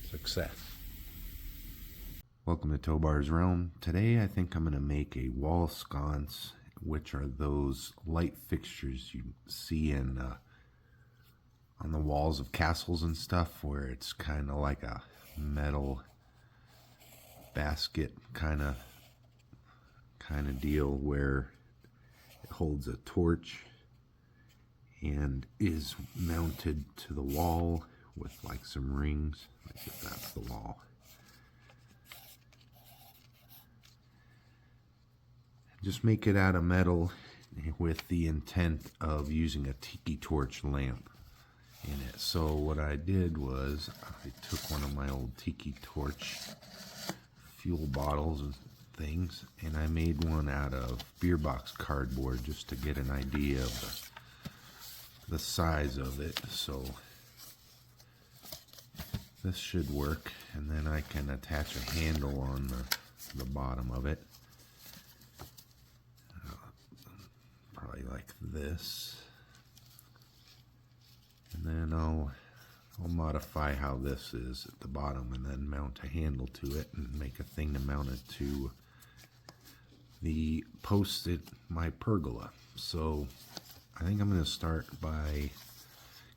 Success. Welcome to Tobar's Realm. Today I think I'm going to make a wall sconce, which are those light fixtures you see in on the walls of castles and stuff, where it's kind of like a metal basket kind of deal, where it holds a torch and is mounted to the wall with like some rings, like if that's the wall. Just make it out of metal with the intent of using a tiki torch lamp in it. So what I did was I took one of my old tiki torch fuel bottles and things, and I made one out of beer box cardboard just to get an idea of the size of it. So this should work, and then I can attach a handle on the bottom of it. Probably like this, and then I'll modify how this is at the bottom, and then mount a handle to it and make a thing to mount it to the post at my pergola. So I think I'm going to start by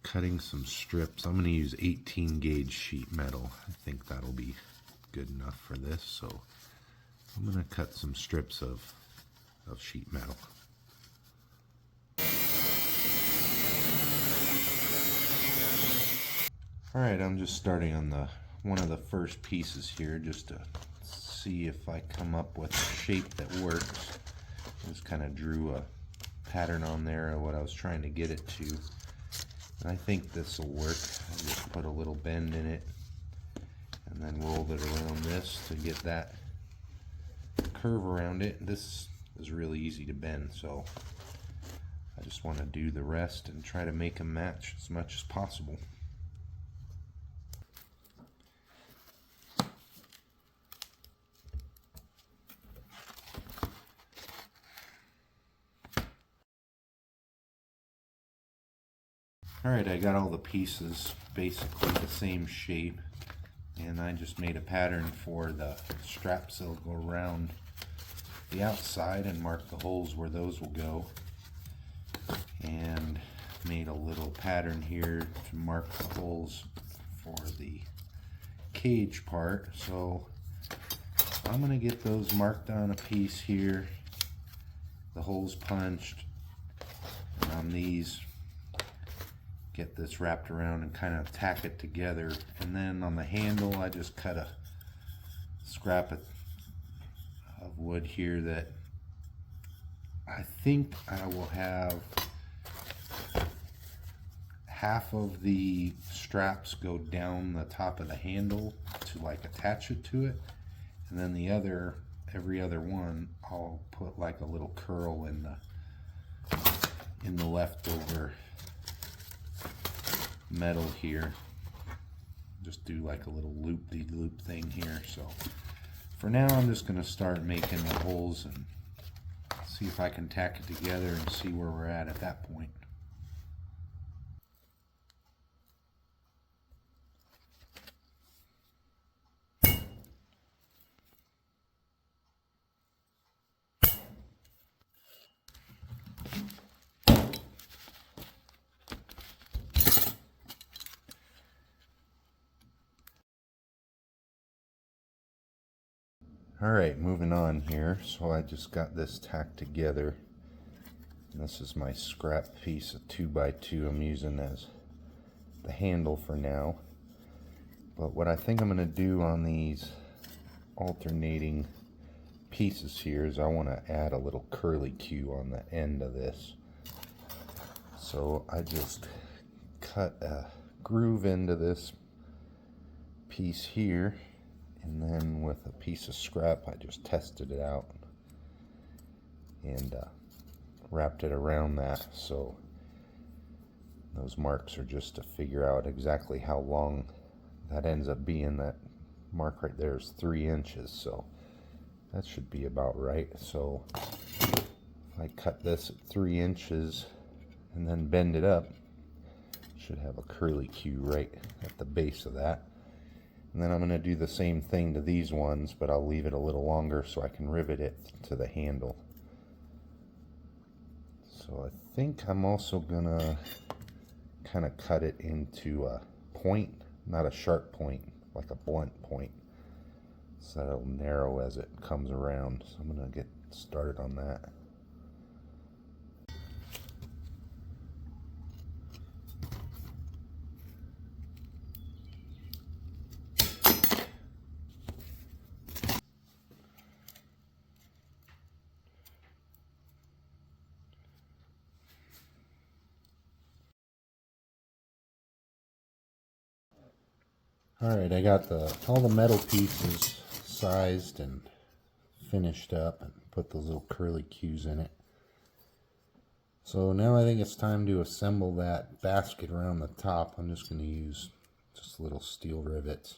cutting some strips. I'm going to use 18 gauge sheet metal. I think that'll be good enough for this. So I'm going to cut some strips of sheet metal. Alright, I'm just starting on one of the first pieces here, just to see if I come up with a shape that works. I just kind of drew a pattern on there of what I was trying to get it to. And I think this will work. I just put a little bend in it and then rolled it around this to get that curve around it. This is really easy to bend, so I just want to do the rest and try to make them match as much as possible. Alright, I got all the pieces basically the same shape, and I just made a pattern for the straps that'll go around the outside and mark the holes where those will go, and made a little pattern here to mark the holes for the cage part. So I'm going to get those marked on a piece here, the holes punched, and on these get this wrapped around and kind of tack it together. And then on the handle I just cut a scrap of wood here that I think I will have half of the straps go down the top of the handle to like attach it to it, and then every other one I'll put like a little curl in the leftover metal here. Just do like a little loop-de-loop thing here. So for now I'm just going to start making the holes and see if I can tack it together and see where we're at that point. Alright, moving on here. So I just got this tacked together. And this is my scrap piece of 2x2 I'm using as the handle for now. But what I think I'm going to do on these alternating pieces here is I want to add a little curly Q on the end of this. So I just cut a groove into this piece here, and then with a piece of scrap I just tested it out and wrapped it around that. So those marks are just to figure out exactly how long that ends up being. That mark right there is 3 inches, so that should be about right. So if I cut this at 3 inches and then bend it up, should have a curly Q right at the base of that. And then I'm going to do the same thing to these ones, but I'll leave it a little longer so I can rivet it to the handle. So I think I'm also going to kind of cut it into a point, not a sharp point, like a blunt point, so that it'll narrow as it comes around. So I'm going to get started on that. Alright, I got all the metal pieces sized and finished up and put those little curly cues in it. So now I think it's time to assemble that basket around the top. I'm just going to use just little steel rivets.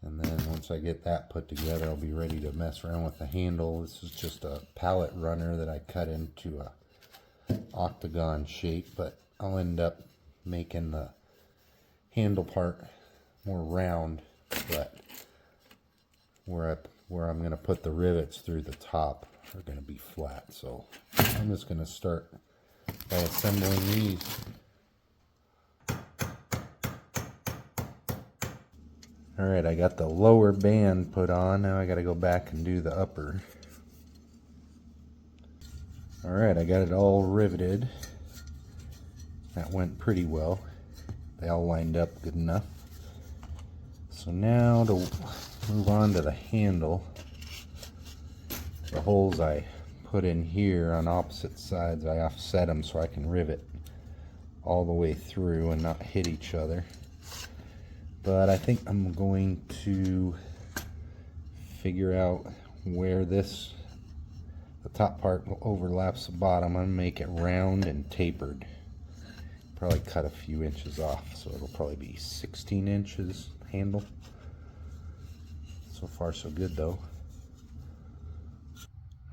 And then once I get that put together, I'll be ready to mess around with the handle. This is just a pallet runner that I cut into a octagon shape, but I'll end up making the handle part more round, but where I'm going to put the rivets through the top are going to be flat. So I'm just going to start by assembling these. Alright, I got the lower band put on. Now I got to go back and do the upper. Alright, I got it all riveted. That went pretty well. They all lined up good enough. So now to move on to the handle, the holes I put in here on opposite sides, I offset them so I can rivet all the way through and not hit each other. But I think I'm going to figure out where the top part overlaps the bottom. I'm going to make it round and tapered. Probably cut a few inches off, so it'll probably be 16 inches handle. So far so good though.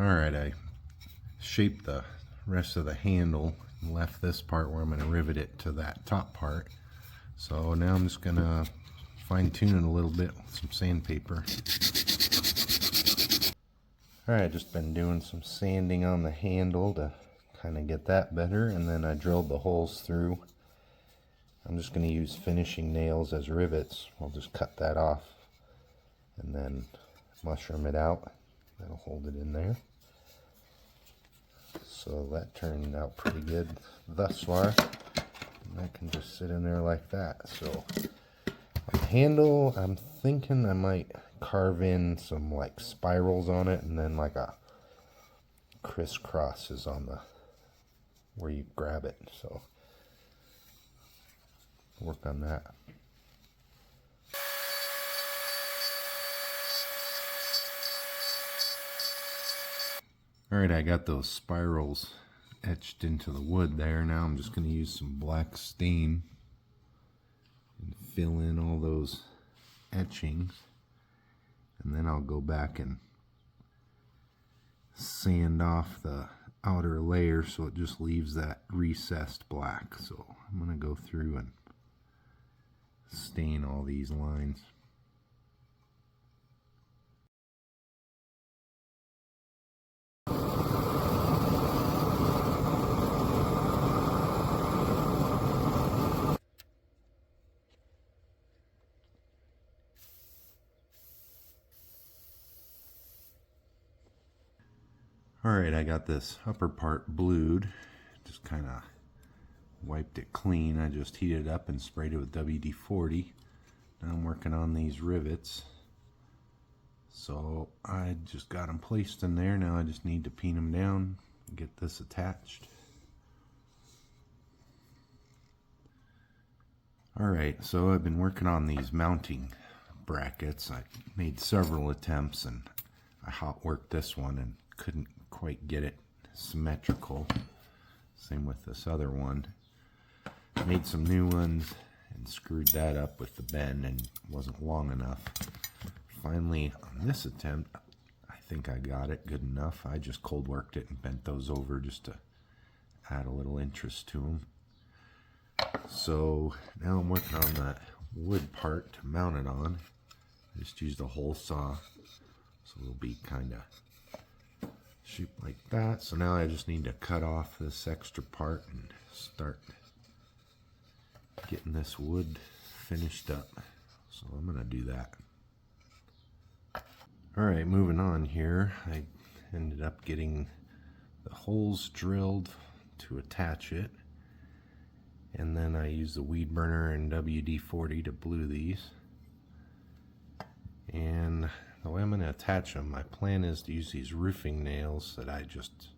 Alright, I shaped the rest of the handle and left this part where I'm going to rivet it to that top part. So now I'm just going to fine tune it a little bit with some sandpaper. Alright, just been doing some sanding on the handle to kind of get that better, and then I drilled the holes through. I'm just going to use finishing nails as rivets. I'll just cut that off and then mushroom it out. That'll hold it in there. So that turned out pretty good thus far. And that can just sit in there like that. So on the handle, I'm thinking I might carve in some like spirals on it, and then like a crisscrosses on the where you grab it. So work on that. Alright, I got those spirals etched into the wood there. Now I'm just going to use some black stain and fill in all those etchings, and then I'll go back and sand off the outer layer so it just leaves that recessed black. So I'm going to go through and stain all these lines. Alright, I got this upper part blued. Just kind of wiped it clean. I just heated it up and sprayed it with WD-40. Now I'm working on these rivets. So I just got them placed in there. Now I just need to pin them down and get this attached. Alright, so I've been working on these mounting brackets. I made several attempts and I hot worked this one and couldn't quite get it symmetrical. Same with this other one. Made some new ones and screwed that up with the bend, and it wasn't long enough. Finally, on this attempt, I think I got it good enough. I just cold worked it and bent those over just to add a little interest to them. So now I'm working on that wood part to mount it on. I just used a hole saw, so it'll be kind of shaped like that. So now I just need to cut off this extra part and start getting this wood finished up. So I'm gonna do that. Alright, moving on here. I ended up getting the holes drilled to attach it, and then I used the weed burner and WD-40 to glue these. And the way I'm going to attach them, my plan is to use these roofing nails that I just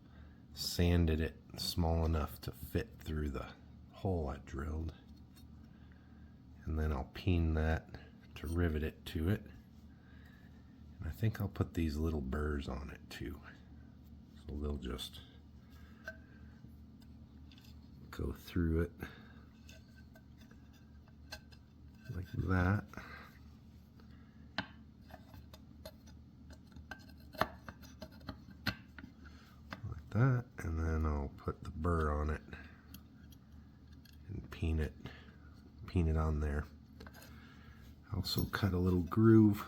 sanded it small enough to fit through the hole I drilled. And then I'll peen that to rivet it to it. And I think I'll put these little burrs on it too. So they'll just go through it like that. Like that, and then I'll put the burr on it and peen it on there. I also cut a little groove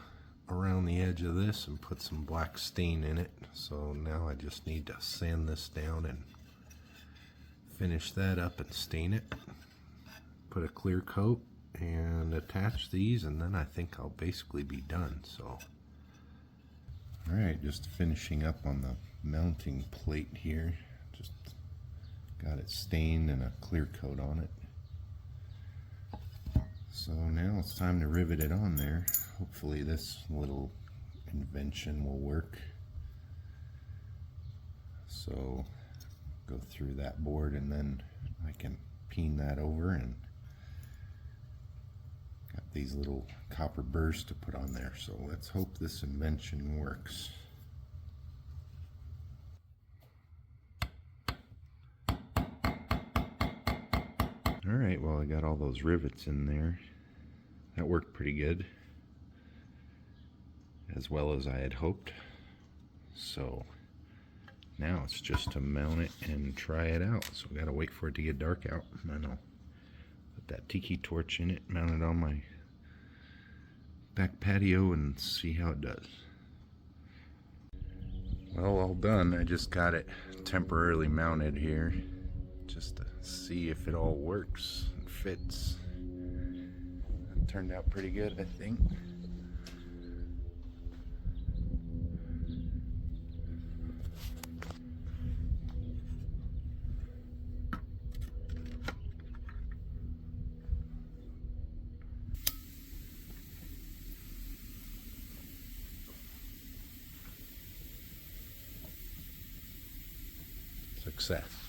around the edge of this and put some black stain in it. So now I just need to sand this down and finish that up and stain it. Put a clear coat and attach these, and then I think I'll basically be done. So, alright, just finishing up on the mounting plate here. Just got it stained and a clear coat on it. So now it's time to rivet it on there. Hopefully this little invention will work. So go through that board, and then I can peen that over, and got these little copper burrs to put on there. So let's hope this invention works. Alright, well, I got all those rivets in there. That worked pretty good, as well as I had hoped. So now it's just to mount it and try it out. So we gotta wait for it to get dark out, and then I'll put that tiki torch in it, mount it on my back patio, and see how it does. Well, all done. I just got it temporarily mounted here just to see if it all works and fits. It turned out pretty good, I think. Success.